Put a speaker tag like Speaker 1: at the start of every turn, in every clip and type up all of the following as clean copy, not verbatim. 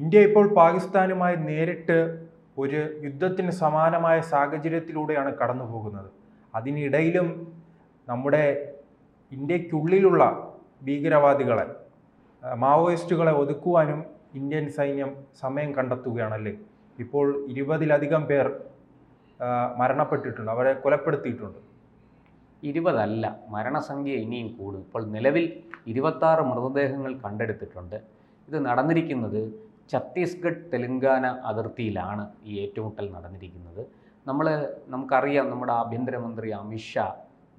Speaker 1: India ഇപ്പോൾ പാകിസ്ഥാനുമായി നേരിട്ട് ഒരു യുദ്ധത്തിന് സമാനമായ സാഹചര്യത്തിലൂടെയാണ് കടന്നു പോകുന്നത്. അതിനിടയിലും നമ്മുടെ ഇന്ത്യക്കുള്ളിലുള്ള ഭീകരവാദികളെ, മാവോയിസ്റ്റുകളെ ഒതുക്കുവാനും ഇന്ത്യൻ സൈന്യം സമയം കണ്ടെത്തുകയാണല്ലേ. ഇപ്പോൾ 20-ലധികം പേർ മരണപ്പെട്ടിട്ടുണ്ട്, അവരെ കൊലപ്പെടുത്തിയിട്ടുണ്ട്.
Speaker 2: 20 അല്ല, മരണസംഖ്യ ഇനിയും കൂടും. ഇപ്പോൾ നിലവിൽ 26 മൃതദേഹങ്ങൾ കണ്ടെടുത്തിട്ടുണ്ട്. ഇത് നടന്നിരിക്കുന്നത് ഛത്തീസ്ഗഡ് തെലങ്കാന അതിർത്തിയിലാണ് ഈ ഏറ്റുമുട്ടൽ നടന്നിരിക്കുന്നത്. നമുക്കറിയാം, നമ്മുടെ ആഭ്യന്തരമന്ത്രി അമിത്ഷാ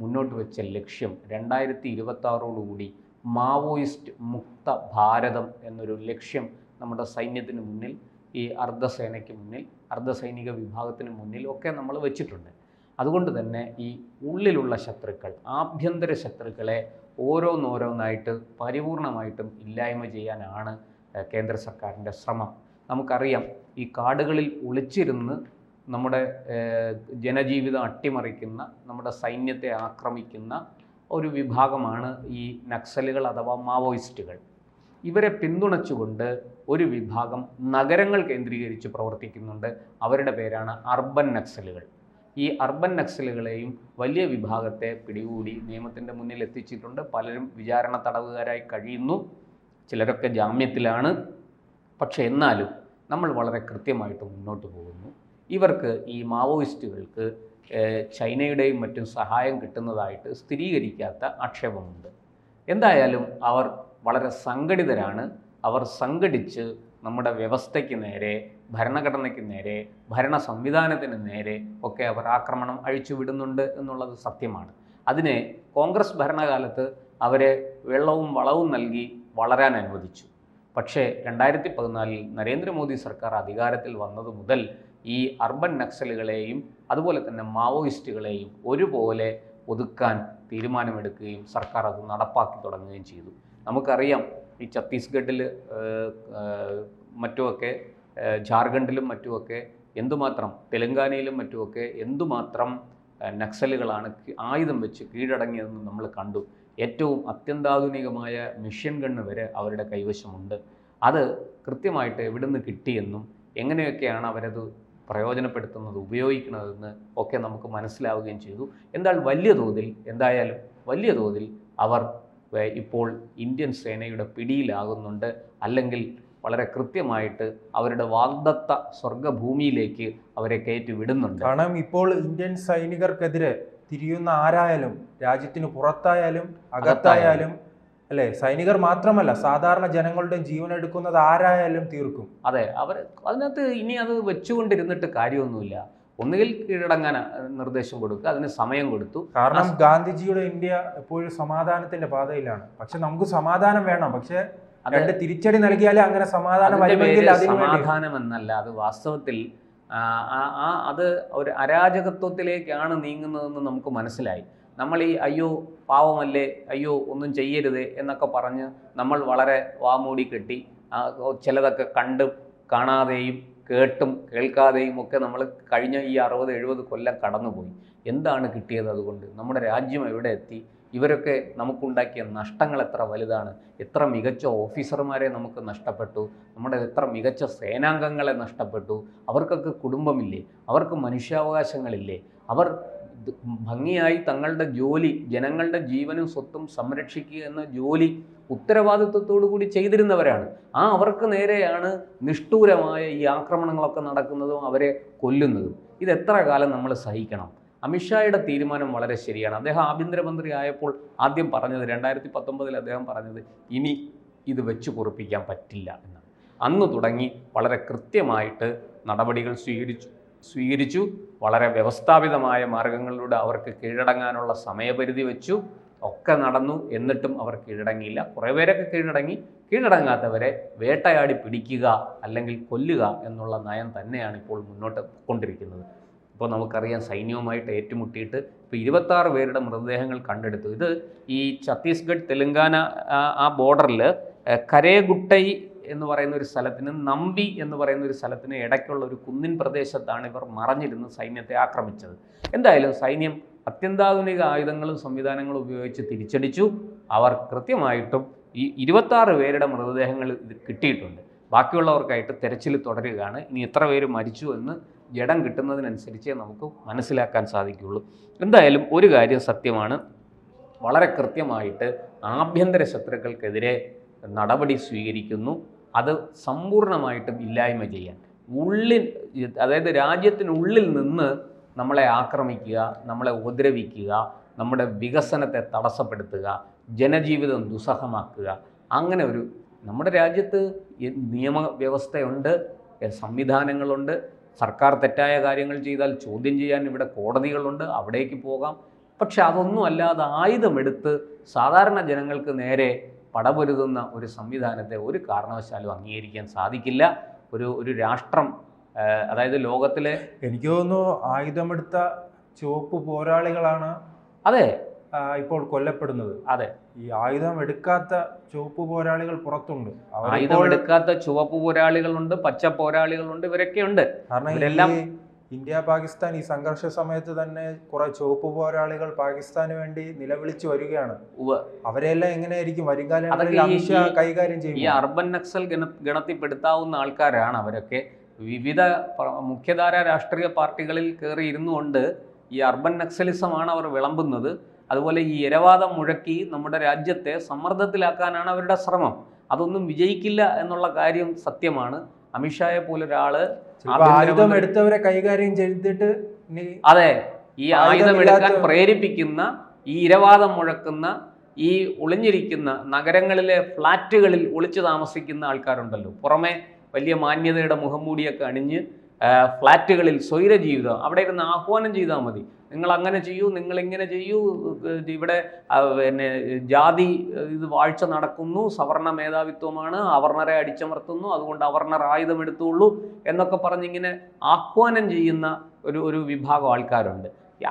Speaker 2: മുന്നോട്ട് വെച്ച ലക്ഷ്യം 2026 മാവോയിസ്റ്റ് മുക്ത ഭാരതം എന്നൊരു ലക്ഷ്യം നമ്മുടെ സൈന്യത്തിന് മുന്നിൽ, ഈ അർദ്ധസേനയ്ക്ക് മുന്നിൽ, അർദ്ധസൈനിക വിഭാഗത്തിന് മുന്നിൽ ഒക്കെ നമ്മൾ വെച്ചിട്ടുണ്ട്. അതുകൊണ്ട് തന്നെ ഈ ഉള്ളിലുള്ള ശത്രുക്കൾ, ആഭ്യന്തര ശത്രുക്കളെ ഓരോന്നോരോന്നായിട്ട് പരിപൂർണമായിട്ടും ഇല്ലായ്മ ചെയ്യാനാണ് കേന്ദ്ര സർക്കാരിൻ്റെ ശ്രമം. നമുക്കറിയാം, ഈ കാടുകളിൽ ഒളിച്ചിരുന്ന് നമ്മുടെ ജനജീവിതം അട്ടിമറിക്കുന്ന, നമ്മുടെ സൈന്യത്തെ ആക്രമിക്കുന്ന ഒരു വിഭാഗമാണ് ഈ നക്സലുകൾ അഥവാ മാവോയിസ്റ്റുകൾ. ഇവരെ പിന്തുണച്ചുകൊണ്ട് ഒരു വിഭാഗം നഗരങ്ങൾ കേന്ദ്രീകരിച്ച് പ്രവർത്തിക്കുന്നുണ്ട്. അവരുടെ പേരാണ് അർബൻ നക്സലുകൾ. ഈ അർബൻ നക്സലുകളെയും വലിയ വിഭാഗത്തെ പിടികൂടി നിയമത്തിൻ്റെ മുന്നിൽ എത്തിച്ചിട്ടുണ്ട്. പലരും വിചാരണ തടവുകാരായി കഴിയുന്നു, ചിലരൊക്കെ ജാമ്യത്തിലാണ്. പക്ഷേ എന്നാലും നമ്മൾ വളരെ കൃത്യമായിട്ട് മുന്നോട്ട് പോകുന്നു. ഇവർക്ക്, ഈ മാവോയിസ്റ്റുകൾക്ക് ചൈനയുടെയും മറ്റും സഹായം കിട്ടുന്നതായിട്ട് സ്ഥിരീകരിക്കാത്ത ആക്ഷേപമുണ്ട്. എന്തായാലും അവർ വളരെ സംഘടിതരാണ്. അവർ സംഘടിച്ച് നമ്മുടെ വ്യവസ്ഥയ്ക്ക് നേരെ, ഭരണഘടനയ്ക്ക് നേരെ, ഭരണ സംവിധാനത്തിന് നേരെ ഒക്കെ അവർ ആക്രമണം അഴിച്ചുവിടുന്നുണ്ട് എന്നുള്ളത് സത്യമാണ്. അതിനെ കോൺഗ്രസ് ഭരണകാലത്ത് അവരെ വെള്ളവും വളവും നൽകി വളരാൻ അനുവദിച്ചു. പക്ഷേ 2014 നരേന്ദ്രമോദി സർക്കാർ അധികാരത്തിൽ വന്നതു മുതൽ ഈ അർബൻ നക്സലുകളെയും അതുപോലെ തന്നെ മാവോയിസ്റ്റുകളെയും ഒരുപോലെ ഒതുക്കാൻ തീരുമാനമെടുക്കുകയും സർക്കാർ അത് നടപ്പാക്കി തുടങ്ങുകയും ചെയ്തു. നമുക്കറിയാം, ഈ ഛത്തീസ്ഗഡിൽ മറ്റുമൊക്കെ, ജാർഖണ്ഡിലും മറ്റുമൊക്കെ എന്തുമാത്രം, തെലങ്കാനയിലും മറ്റുമൊക്കെ എന്തുമാത്രം നക്സലുകളാണ് ആയുധം വെച്ച് കീഴടങ്ങിയതെന്ന് നമ്മൾ കണ്ടു. ഏറ്റവും അത്യന്താധുനികമായ മിഷൻ ഗണ്ണ് വരെ അവരുടെ കൈവശമുണ്ട്. അത് കൃത്യമായിട്ട് എവിടുന്ന് കിട്ടിയെന്നും എങ്ങനെയൊക്കെയാണ് അവരത് പ്രയോജനപ്പെടുത്തുന്നത്, ഉപയോഗിക്കുന്നതെന്ന് ഒക്കെ നമുക്ക് മനസ്സിലാവുകയും ചെയ്തു. എന്തായാലും വലിയ തോതിൽ അവർ ഇപ്പോൾ ഇന്ത്യൻ സേനയുടെ പിടിയിലാകുന്നുണ്ട്. അല്ലെങ്കിൽ വളരെ കൃത്യമായിട്ട് അവരുടെ വാഗ്ദത്ത സ്വർഗഭൂമിയിലേക്ക് അവരെ കയറ്റി വിടുന്നുണ്ട്.
Speaker 1: കാരണം ഇപ്പോൾ ഇന്ത്യൻ സൈനികർക്കെതിരെ തിരിയുന്ന ആരായാലും, രാജ്യത്തിന് പുറത്തായാലും അകത്തായാലും, അല്ലേ, സൈനികർ മാത്രമല്ല സാധാരണ ജനങ്ങളുടെ ജീവൻ എടുക്കുന്നത് ആരായാലും തീർക്കും.
Speaker 2: അതെ, അതിനകത്ത് ഇനി അത് വെച്ചുകൊണ്ടിരുന്നിട്ട് കാര്യമൊന്നുമില്ല. ഒന്നുകിൽ കീഴടങ്ങാൻ നിർദ്ദേശം കൊടുക്കുക, അതിന് സമയം കൊടുത്തു.
Speaker 1: കാരണം ഗാന്ധിജിയുടെ ഇന്ത്യ എപ്പോഴും സമാധാനത്തിന്റെ പാതയിലാണ്. പക്ഷെ നമുക്ക് സമാധാനം വേണം, പക്ഷെ രണ്ട് തിരിച്ചടി നൽകിയാലേ അങ്ങനെ സമാധാനം വരുമെങ്കിൽ
Speaker 2: സമാധാനം എന്നല്ല, അത് വാസ്തവത്തിൽ അത് ഒരു അരാജകത്വത്തിലേക്കാണ് നീങ്ങുന്നതെന്ന് നമുക്ക് മനസ്സിലായി. നമ്മൾ ഈ അയ്യോ പാവമല്ലേ, അയ്യോ ഒന്നും ചെയ്യരുത് എന്നൊക്കെ പറഞ്ഞ് നമ്മൾ വളരെ വാമൂടി കെട്ടി ചിലതൊക്കെ കണ്ടും കാണാതെയും കേട്ടും കേൾക്കാതെയും ഒക്കെ നമ്മൾ കഴിഞ്ഞ ഈ 60-70 കൊല്ലം കടന്നുപോയി. എന്താണ് കിട്ടിയത്? അതുകൊണ്ട് നമ്മുടെ രാജ്യം എവിടെ എത്തി? ഇവരൊക്കെ നമുക്കുണ്ടാക്കിയ നഷ്ടങ്ങൾ എത്ര വലുതാണ്? എത്ര മികച്ച ഓഫീസർമാരെ നമുക്ക് നഷ്ടപ്പെട്ടു, നമ്മുടെ എത്ര മികച്ച സേനാംഗങ്ങളെ നഷ്ടപ്പെട്ടു. അവർക്കൊക്കെ കുടുംബമില്ലേ? അവർക്ക് മനുഷ്യാവകാശങ്ങളില്ലേ? അവർ ഭംഗിയായി തങ്ങളുടെ ജോലി, ജനങ്ങളുടെ ജീവനും സ്വത്തും സംരക്ഷിക്കുക എന്ന ജോലി ഉത്തരവാദിത്വത്തോടു കൂടി ചെയ്തിരുന്നവരാണ്. അവർക്ക് നേരെയാണ് നിഷ്ഠൂരമായ ഈ ആക്രമണങ്ങളൊക്കെ നടക്കുന്നതും അവരെ കൊല്ലുന്നതും. ഇതെത്ര കാലം നമ്മൾ സഹിക്കണം? അമിത്ഷായുടെ തീരുമാനം വളരെ ശരിയാണ്. അദ്ദേഹം ആഭ്യന്തരമന്ത്രി ആയപ്പോൾ ആദ്യം പറഞ്ഞത്, 2019 അദ്ദേഹം പറഞ്ഞത്, ഇനി ഇത് വെച്ച് പൊറുപ്പിക്കാൻ പറ്റില്ല എന്നാണ്. അന്ന് തുടങ്ങി വളരെ കൃത്യമായിട്ട് നടപടികൾ സ്വീകരിച്ചു. വളരെ വ്യവസ്ഥാപിതമായ മാർഗങ്ങളിലൂടെ അവർക്ക് കീഴടങ്ങാനുള്ള സമയപരിധി വെച്ചു. ഒക്കെ നടന്നു. എന്നിട്ടും അവർ കീഴടങ്ങിയില്ല. കുറേ പേരൊക്കെ കീഴടങ്ങാത്തവരെ വേട്ടയാടി പിടിക്കുക അല്ലെങ്കിൽ കൊല്ലുക എന്നുള്ള നയം തന്നെയാണ് ഇപ്പോൾ മുന്നോട്ട് കൊണ്ടിരിക്കുന്നത്. ഇപ്പോൾ നമുക്കറിയാം, സൈന്യവുമായിട്ട് ഏറ്റുമുട്ടിയിട്ട് ഇപ്പോൾ 26 പേരുടെ മൃതദേഹങ്ങൾ കണ്ടെടുത്തു. ഇത് ഈ ഛത്തീസ്ഗഡ് തെലങ്കാന ആ ബോർഡറിൽ കരേഗുട്ടൈ എന്ന് പറയുന്ന ഒരു സ്ഥലത്തിന്, നമ്പി എന്ന് പറയുന്ന ഒരു സ്ഥലത്തിന് ഇടയ്ക്കുള്ള ഒരു കുന്നിൻ പ്രദേശത്താണ് ഇവർ മറഞ്ഞിരുന്ന് സൈന്യത്തെ ആക്രമിച്ചത്. എന്തായാലും സൈന്യം അത്യന്താധുനിക ആയുധങ്ങളും സംവിധാനങ്ങളും ഉപയോഗിച്ച് തിരിച്ചടിച്ചു. അവർ കൃത്യമായിട്ടും ഈ 26 പേരുടെ മൃതദേഹങ്ങൾ ഇത് കിട്ടിയിട്ടുണ്ട്. ബാക്കിയുള്ളവർക്കായിട്ട് തെരച്ചിൽ തുടരുകയാണ്. ഇനി എത്ര പേര് മരിച്ചു എന്ന് ജഡം കിട്ടുന്നതിനനുസരിച്ചേ നമുക്ക് മനസ്സിലാക്കാൻ സാധിക്കുകയുള്ളൂ. എന്തായാലും ഒരു കാര്യം സത്യമാണ്, വളരെ കൃത്യമായിട്ട് ആഭ്യന്തര ശത്രുക്കൾക്കെതിരെ നടപടി സ്വീകരിക്കുന്നു. അത് സമ്പൂർണ്ണമായിട്ടും ഇല്ലായ്മ ചെയ്യാൻ, അതായത് രാജ്യത്തിനുള്ളിൽ നിന്ന് നമ്മളെ ആക്രമിക്കുക, നമ്മളെ ഉപദ്രവിക്കുക, നമ്മുടെ വികസനത്തെ തടസ്സപ്പെടുത്തുക, ജനജീവിതം ദുസ്സഹമാക്കുക, അങ്ങനെ ഒരു നമ്മുടെ രാജ്യത്ത് നിയമവ്യവസ്ഥയുണ്ട്, സംവിധാനങ്ങളുണ്ട്. സർക്കാർ തെറ്റായ കാര്യങ്ങൾ ചെയ്താൽ ചോദ്യം ചെയ്യാൻ ഇവിടെ കോടതികളുണ്ട്, അവിടേക്ക് പോകാം. പക്ഷെ അതൊന്നും അല്ലാതെ ആയുധമെടുത്ത് സാധാരണ ജനങ്ങൾക്ക് നേരെ പടപൊരുതുന്ന ഒരു സംവിധാനത്തെ ഒരു കാരണവശാലും അംഗീകരിക്കാൻ സാധിക്കില്ല. ഒരു രാഷ്ട്രം, അതായത് ലോകത്തിലെ,
Speaker 1: എനിക്ക് തോന്നുന്നു ആയുധമെടുത്ത ചുവപ്പ് പോരാളികളാണ്
Speaker 2: അതെ
Speaker 1: ഇപ്പോൾ കൊല്ലപ്പെടുന്നത്.
Speaker 2: അതെ,
Speaker 1: ഈ ആയുധം എടുക്കാത്ത ചുവപ്പ് പോരാളികൾ പുറത്തുണ്ട്.
Speaker 2: ആയുധം എടുക്കാത്ത ചുവപ്പ് പോരാളികളുണ്ട്, പച്ച പോരാളികളുണ്ട്, ഇവരൊക്കെ ഉണ്ട്.
Speaker 1: കാരണം ഇവരെല്ലാം ഇന്ത്യ പാകിസ്ഥാൻ ഈ സംഘർഷ സമയത്ത് തന്നെ കുറെ ചുവപ്പ് പോരാളികൾ പാകിസ്ഥാന് വേണ്ടി നിലവിളിച്ചു വരികയാണ്. അവരെല്ലാം എങ്ങനെയായിരിക്കും വരും കാലങ്ങളിൽ അമിത്ഷാ കൈകാര്യം ചെയ്യും?
Speaker 2: ഈ അർബൻ നക്സൽ ഗണത്തിൽപ്പെടുത്താവുന്ന ആൾക്കാരാണ് അവരൊക്കെ. വിവിധ മുഖ്യധാര രാഷ്ട്രീയ പാർട്ടികളിൽ കയറി ഇരുന്നുകൊണ്ട് ഈ അർബൻ നക്സലിസമാണ് അവർ വിളമ്പുന്നത്. അതുപോലെ ഈ ഇരവാദം മുഴക്കി നമ്മുടെ രാജ്യത്തെ സമ്മർദ്ദത്തിലാക്കാനാണ് അവരുടെ ശ്രമം. അതൊന്നും വിജയിക്കില്ല എന്നുള്ള കാര്യം സത്യമാണ്. അമിത്ഷായെ പോലൊരാള്
Speaker 1: ആയുധം എടുത്തവരെ കൈകാര്യം ചെയ്തിട്ട്,
Speaker 2: അതെ, ഈ ആയുധമെടുക്കാൻ പ്രേരിപ്പിക്കുന്ന, ഈ ഇരവാദം മുഴക്കുന്ന, ഈ ഒളിഞ്ഞിരിക്കുന്ന നഗരങ്ങളിലെ ഫ്ലാറ്റുകളിൽ ഒളിച്ചു താമസിക്കുന്ന ആൾക്കാരുണ്ടല്ലോ, പുറമെ വലിയ മാന്യതയുടെ മുഖംമൂടിയൊക്കെ അണിഞ്ഞ് ഫ്ലാറ്റുകളിൽ സ്വൈര ജീവിതം, അവിടെ ഇരുന്ന് ആഹ്വാനം ചെയ്താൽ മതി, നിങ്ങൾ അങ്ങനെ ചെയ്യൂ, നിങ്ങളിങ്ങനെ ചെയ്യൂ, ഇവിടെ പിന്നെ ജാതി വാഴ്ച നടക്കുന്നു, സവർണ മേധാവിത്വമാണ്, അവർണരെ അടിച്ചമർത്തുന്നു, അതുകൊണ്ട് അവർണർ ആയുധമെടുത്തുള്ളൂ എന്നൊക്കെ പറഞ്ഞിങ്ങനെ ആഹ്വാനം ചെയ്യുന്ന ഒരു വിഭാഗം ആൾക്കാരുണ്ട്.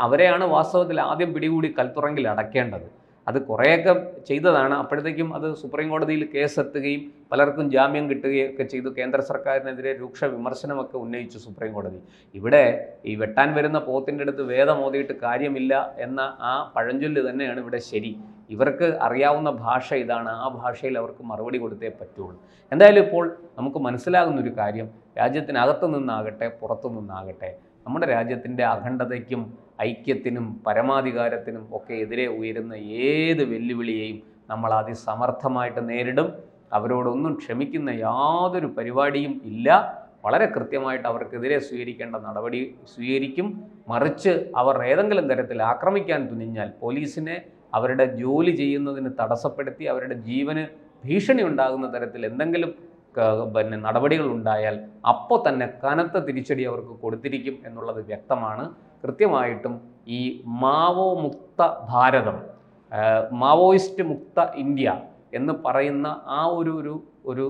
Speaker 2: അവരെയാണ് വാസ്തവത്തിൽ ആദ്യം പിടികൂടി കൽത്തുറങ്കിൽ അടയ്ക്കേണ്ടത്. അത് കുറേയൊക്കെ ചെയ്തതാണ്. അപ്പോഴത്തേക്കും അത് സുപ്രീം കോടതിയിൽ കേസെത്തുകയും പലർക്കും ജാമ്യം കിട്ടുകയും ഒക്കെ ചെയ്തു. കേന്ദ്ര സർക്കാരിനെതിരെ രൂക്ഷ വിമർശനമൊക്കെ ഉന്നയിച്ചു സുപ്രീം കോടതി. ഇവിടെ ഈ വെട്ടാൻ വരുന്ന പോത്തിൻ്റെ അടുത്ത് വേദം ഓതിയിട്ട് കാര്യമില്ല എന്ന ആ പഴഞ്ചൊല്ല് തന്നെയാണ് ഇവിടെ ശരി. ഇവർക്ക് അറിയാവുന്ന ഭാഷ ഇതാണ്, ആ ഭാഷയിൽ അവർക്ക് മറുപടി കൊടുത്തേ പറ്റുള്ളൂ. എന്തായാലും ഇപ്പോൾ നമുക്ക് മനസ്സിലാകുന്നൊരു കാര്യം, രാജ്യത്തിനകത്തു നിന്നാകട്ടെ പുറത്തു നിന്നാകട്ടെ നമ്മുടെ രാജ്യത്തിൻ്റെ അഖണ്ഡതയ്ക്കും ഐക്യത്തിനും പരമാധികാരത്തിനും ഒക്കെ എതിരെ ഉയരുന്ന ഏത് വെല്ലുവിളിയെയും നമ്മൾ അതിസമർത്ഥമായിട്ട് നേരിടും. അവരോടൊന്നും ക്ഷമിക്കുന്ന യാതൊരു പരിപാടിയും ഇല്ല. വളരെ കൃത്യമായിട്ട് അവർക്കെതിരെ സ്വീകരിക്കേണ്ട നടപടി സ്വീകരിക്കും. മറിച്ച് അവർ ഏതെങ്കിലും തരത്തിൽ ആക്രമിക്കാൻ തുനിഞ്ഞാൽ, പോലീസിനെ അവരുടെ ജോലി ചെയ്യുന്നതിന് തടസ്സപ്പെടുത്തി അവരുടെ ജീവന് ഭീഷണി ഉണ്ടാകുന്ന തരത്തിൽ എന്തെങ്കിലും നടപടികൾ ഉണ്ടായാൽ അപ്പോൾ തന്നെ കനത്ത തിരിച്ചടി അവർക്ക് കൊടുത്തിരിക്കും എന്നുള്ളത് വ്യക്തമാണ്. കൃത്യമായിട്ടും ഈ മാവോ മുക്ത ഭാരതം, മാവോയിസ്റ്റ് മുക്ത ഇന്ത്യ എന്ന് പറയുന്ന ആ ഒരു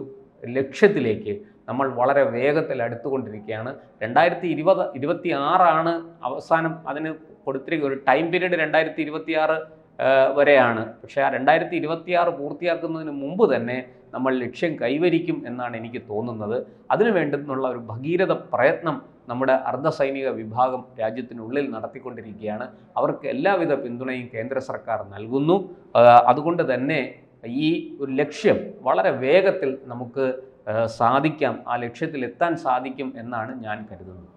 Speaker 2: ലക്ഷ്യത്തിലേക്ക് നമ്മൾ വളരെ വേഗത്തിൽ അടുത്തുകൊണ്ടിരിക്കുകയാണ്. 2026 അവസാനം അതിന് കൊടുത്തിരിക്കുന്ന ഒരു ടൈം പീരീഡ് 2026 വരെയാണ്. പക്ഷേ ആ 2026 പൂർത്തിയാക്കുന്നതിന് മുമ്പ് തന്നെ നമ്മൾ ലക്ഷ്യം കൈവരിക്കും എന്നാണ് എനിക്ക് തോന്നുന്നത്. അതിനു വേണ്ടുന്നുള്ള ഒരു ഭഗീരഥ പ്രയത്നം നമ്മുടെ അർദ്ധസൈനിക വിഭാഗം രാജ്യത്തിനുള്ളിൽ നടത്തിക്കൊണ്ടിരിക്കുകയാണ്. അവർക്ക് എല്ലാവിധ പിന്തുണയും കേന്ദ്ര സർക്കാർ നൽകുന്നു. അതുകൊണ്ട് തന്നെ ഈ ഒരു ലക്ഷ്യം വളരെ വേഗത്തിൽ നമുക്ക് സാധിക്കാം, ആ ലക്ഷ്യത്തിലെത്താൻ സാധിക്കും എന്നാണ് ഞാൻ കരുതുന്നത്.